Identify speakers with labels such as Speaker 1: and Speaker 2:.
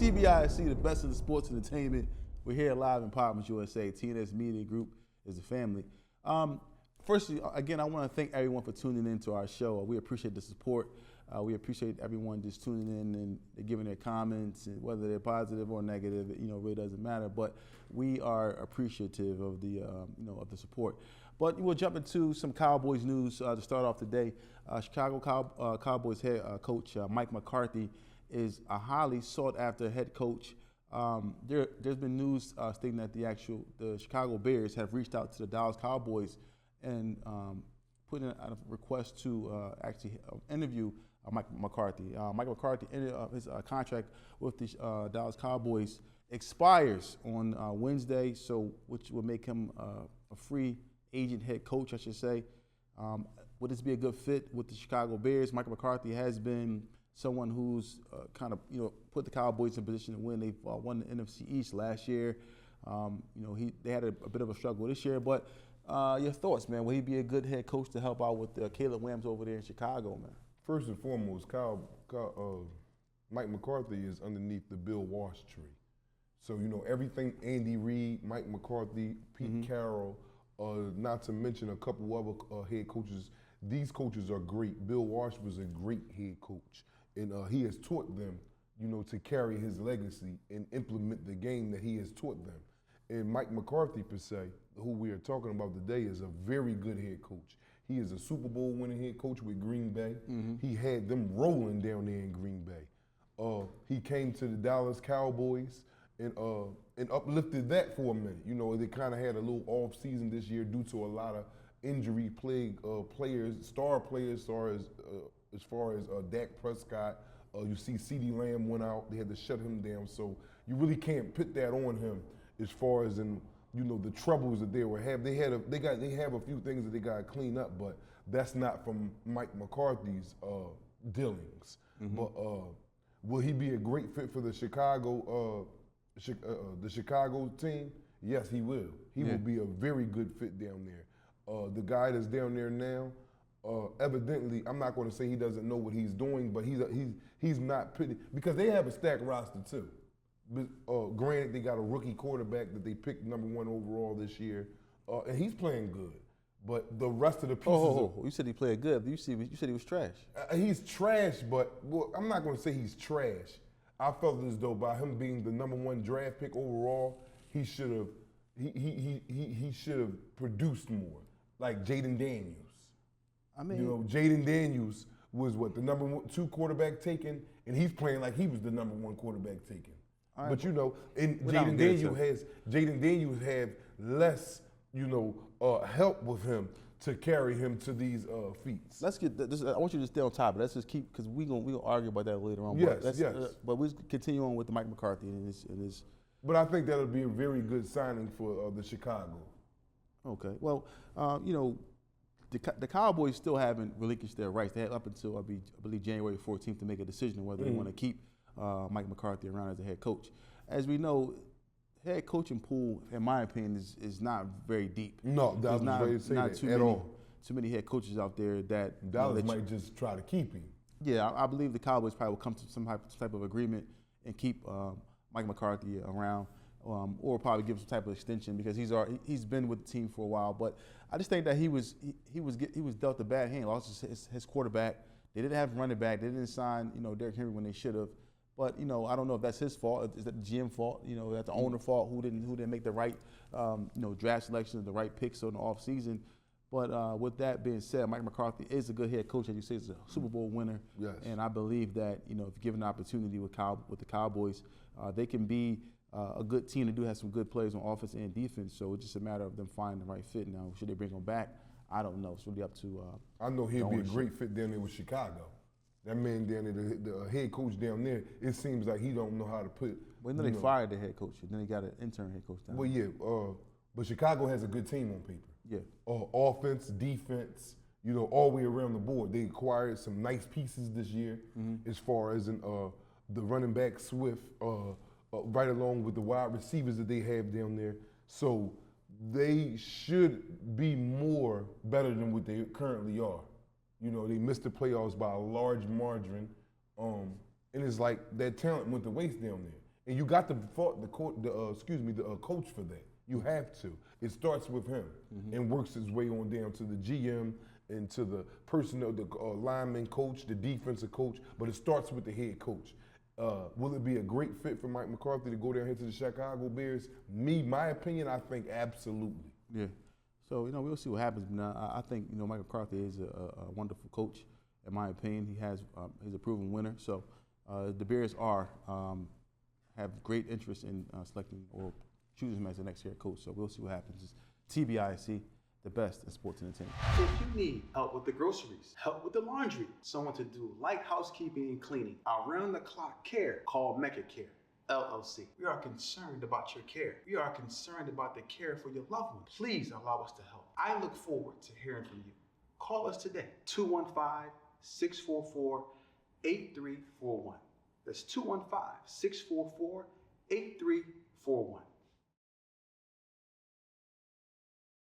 Speaker 1: TBIC, the best of the sports entertainment. We're here live in Providence, USA. TNS Media Group is the family. Firstly, again, I want to thank everyone for tuning in to our show. We appreciate the support. We appreciate everyone just tuning in and giving their comments, and whether they're positive or negative, it really doesn't matter. But we are appreciative of the of the support. But we'll jump into some Cowboys news to start off today. Chicago Cowboys head coach Mike McCarthy is a highly sought-after head coach. There's been news stating that the Chicago Bears have reached out to the Dallas Cowboys and put in a request to actually interview Mike McCarthy. Mike McCarthy, his contract with the Dallas Cowboys expires on Wednesday, which will make him a free agent head coach, I should say. Would this be a good fit with the Chicago Bears? Mike McCarthy has been someone who's kind of put the Cowboys in position to win. They won the NFC East last year. They had a bit of a struggle this year, but your thoughts, man? Will he be a good head coach to help out with Caleb Williams over there in Chicago, man?
Speaker 2: First and foremost, Mike McCarthy is underneath the Bill Walsh tree. So, everything Andy Reid, Mike McCarthy, Pete Carroll, not to mention a couple other head coaches. These coaches are great. Bill Walsh was a great head coach, and he has taught them, to carry his legacy and implement the game that he has taught them. And Mike McCarthy, per se, who we are talking about today, is a very good head coach. He is a Super Bowl winning head coach with Green Bay. He had them rolling down there in Green Bay. He came to the Dallas Cowboys and uplifted that for a minute. They kind of had a little off season this year due to a lot of injury-plagued players, star players, as far as Dak Prescott. You see CeeDee Lamb went out. They had to shut him down. So you really can't put that on him as far as in the troubles that they were having. They have a few things that they got to clean up, but that's not from Mike McCarthy's dealings. But will he be a great fit for the Chicago team? Yes, he will. He will be a very good fit down there. The guy that's down there now, evidently, I'm not going to say he doesn't know what he's doing, but he's not putting, because they have a stacked roster too. Granted, they got a rookie quarterback that they picked #1 overall this year, and he's playing good. But the rest of the pieces.
Speaker 1: You said he played good. You said he was trash.
Speaker 2: He's trash, but I'm not going to say he's trash. I felt as though by him being the #1 draft pick overall, he should have produced more, like Jaden Daniels.
Speaker 1: I mean,
Speaker 2: Jaden Daniels was the #2 quarterback taken, and he's playing like he was the #1 quarterback taken. Right, but Jaden Daniels had less, help with him to carry him to these feats.
Speaker 1: Let's get this. I want you to stay on top of it. Let's just keep, because we're gonna argue about that later on.
Speaker 2: Yes.
Speaker 1: But we continue on with the Mike McCarthy and his.
Speaker 2: But I think that'll be a very good signing for the Chicago.
Speaker 1: Okay. Well, the Cowboys still haven't relinquished their rights. They had up until I believe January 14th to make a decision on whether they want to keep Mike McCarthy around as a head coach. As we know, head coaching pool, in my opinion, is not very deep.
Speaker 2: No, that's not
Speaker 1: too many head coaches out there that
Speaker 2: Dallas might just try to keep him.
Speaker 1: Yeah, I believe the Cowboys probably will come to some type of agreement and keep Mike McCarthy around, or probably give some type of extension, because he's been with the team for a while. But I just think that he was dealt a bad hand. Lost his quarterback. They didn't have a running back. They didn't sign Derrick Henry when they should have. But I don't know if that's his fault. Is that the GM fault? That's the owner fault who didn't make the right draft selections, the right picks in the offseason. But with that being said, Mike McCarthy is a good head coach, as you say. He's a Super Bowl winner.
Speaker 2: Yes.
Speaker 1: And I believe that if given the opportunity with the Cowboys, they can be a good team. They do have some good players on offense and defense. So it's just a matter of them finding the right fit. Now, should they bring him back? I don't know. It's really up to.
Speaker 2: I know he'd be a great fit down there with Chicago. That man down there, the head coach down there, it seems like he don't know how to put.
Speaker 1: Well, then they fired the head coach, and then they got an intern head coach down there.
Speaker 2: Well, yeah, but Chicago has a good team on paper.
Speaker 1: Yeah.
Speaker 2: Offense, defense, all the way around the board. They acquired some nice pieces this year, as far as the running back Swift, right along with the wide receivers that they have down there. So they should be more better than what they currently are. They missed the playoffs by a large margin, and it's like that talent went to waste down there. And you got to fault the coach for that. You have to. It starts with him and works its way on down to the GM and to the personnel, the lineman coach, the defensive coach, but it starts with the head coach. Will it be a great fit for Mike McCarthy to go down here to the Chicago Bears? My opinion, I think absolutely.
Speaker 1: Yeah. So, we'll see what happens. But I think, Mike McCarthy is a wonderful coach. In my opinion, he's a proven winner. So the Bears have great interest in selecting or choosing him as the next head coach. So we'll see what happens. It's TBIC, the best in sports entertainment.
Speaker 3: If you need help with the groceries, help with the laundry, someone to do light housekeeping and cleaning, around-the-clock care, call Mccarthy LLC. We are concerned about your care. We are concerned about the care for your loved one. Please allow us to help. I look forward to hearing from you. Call us today, 215-644-8341. That's 215-644-8341.